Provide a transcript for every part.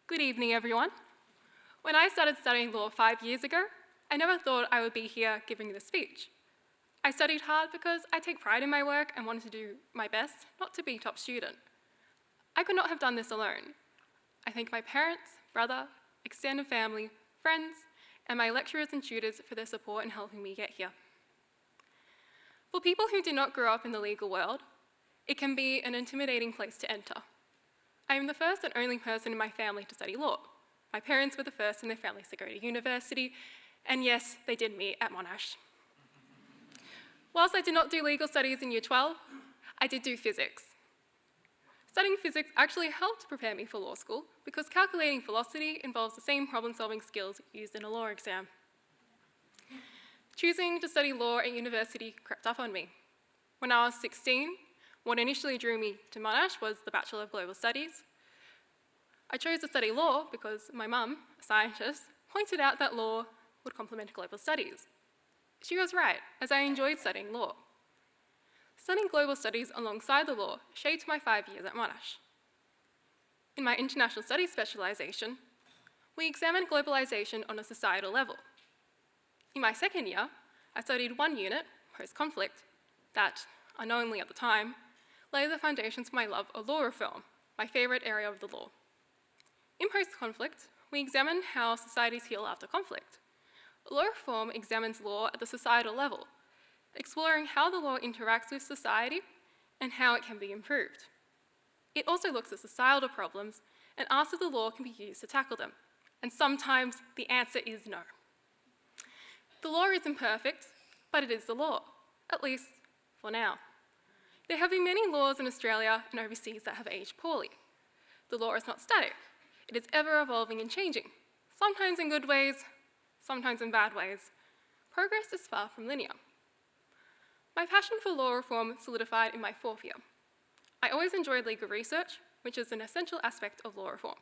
Good evening, everyone. When I started studying law 5 years ago, I never thought I would be here giving this speech. I studied hard because I take pride in my work and wanted to do my best not to be a top student. I could not have done this alone. I thank my parents, brother, extended family, friends, and my lecturers and tutors for their support in helping me get here. For people who did not grow up in the legal world, it can be an intimidating place to enter. I am the first and only person in my family to study law. My parents were the first in their families to go to university, and yes, they did meet at Monash. Whilst I did not do legal studies in year 12, I did do physics. Studying physics actually helped prepare me for law school because calculating velocity involves the same problem-solving skills used in a law exam. Choosing to study law at university crept up on me. When I was 16, what initially drew me to Monash was the Bachelor of Global Studies. I chose to study law because my mum, a scientist, pointed out that law would complement global studies. She was right, as I enjoyed studying law. Studying global studies alongside the law shaped my 5 years at Monash. In my international studies specialisation, we examined globalisation on a societal level. In my second year, I studied one unit, post-conflict, that, unknowingly at the time, laid the foundations for my love of law reform, my favourite area of the law. In post-conflict, we examined how societies heal after conflict. Law reform examines law at the societal level, exploring how the law interacts with society and how it can be improved. It also looks at societal problems and asks if the law can be used to tackle them, and sometimes the answer is no. The law isn't perfect, but it is the law, at least for now. There have been many laws in Australia and overseas that have aged poorly. The law is not static. It is ever evolving and changing, sometimes in good ways, sometimes in bad ways. Progress is far from linear. My passion for law reform solidified in my fourth year. I always enjoyed legal research, which is an essential aspect of law reform.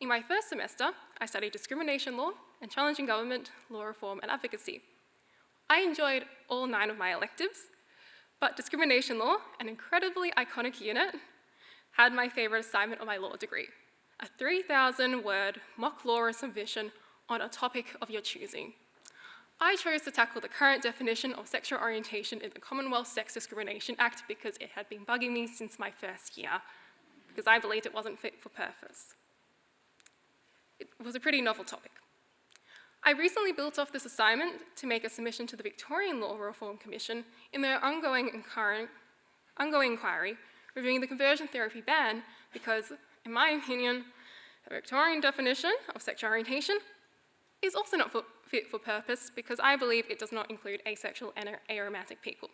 In my first semester, I studied discrimination law and challenging government, law reform, and advocacy. I enjoyed all 9 of my electives, but discrimination law, an incredibly iconic unit, had my favourite assignment of my law degree, a 3,000-word mock law submission on a topic of your choosing. I chose to tackle the current definition of sexual orientation in the Commonwealth Sex Discrimination Act because it had been bugging me since my first year, because I believed it wasn't fit for purpose. It was a pretty novel topic. I recently built off this assignment to make a submission to the Victorian Law Reform Commission in their ongoing inquiry reviewing the conversion therapy ban because, in my opinion, the Victorian definition of sexual orientation is also not fit for purpose because I believe it does not include asexual and aromantic people.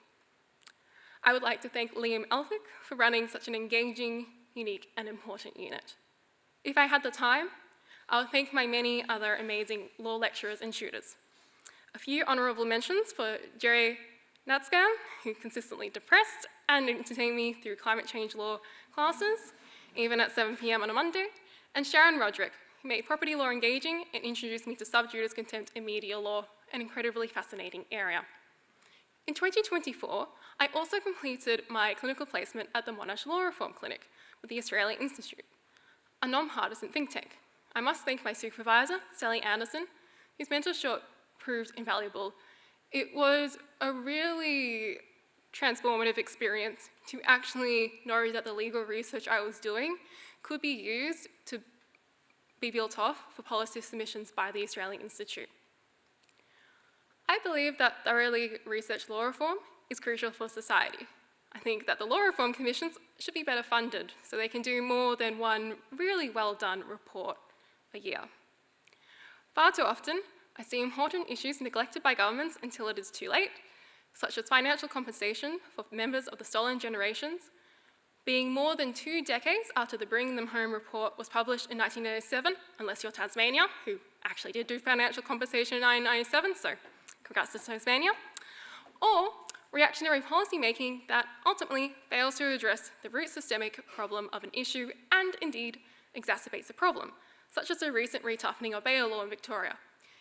I would like to thank Liam Elphick for running such an engaging, unique, and important unit. If I had the time, I would thank my many other amazing law lecturers and tutors. A few honourable mentions for Jerry Natskam, who consistently depressed and entertained me through climate change law classes, even at 7 p.m. on a Monday, and Sharon Roderick, who made property law engaging and introduced me to sub judice contempt and media law, an incredibly fascinating area. In 2024, I also completed my clinical placement at the Monash Law Reform Clinic with the Australian Institute, a non-partisan think tank. I must thank my supervisor, Sally Anderson, whose mentorship proved invaluable. It was a really transformative experience to actually know that the legal research I was doing could be used to be built off for policy submissions by the Australian Institute. I believe that thoroughly researched law reform is crucial for society. I think that the law reform commissions should be better funded so they can do more than one really well done report a year. Far too often, I see important issues neglected by governments until it is too late, such as financial compensation for members of the stolen generations, being more than 2 decades after the Bring Them Home report was published in 1997, unless you're Tasmania, who actually did do financial compensation in 1997, so congrats to Tasmania, or reactionary policymaking that ultimately fails to address the root systemic problem of an issue and indeed exacerbates the problem, such as the recent retoughening of bail law in Victoria.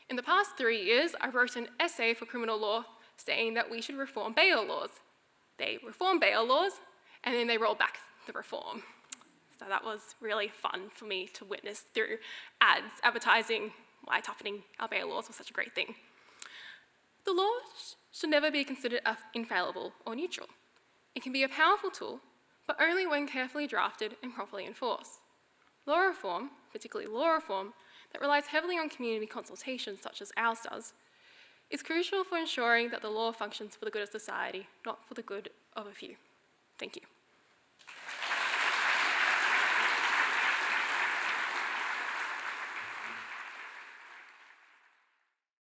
In the past 3 years, I wrote an essay for criminal law saying that we should reform bail laws. They reform bail laws, and then they roll back the reform. So that was really fun for me to witness through ads advertising why toughening our bail laws was such a great thing. The law should never be considered infallible or neutral. It can be a powerful tool, but only when carefully drafted and properly enforced. Law reform, particularly law reform, that relies heavily on community consultation, such as ours does, is crucial for ensuring that the law functions for the good of society, not for the good of a few. Thank you.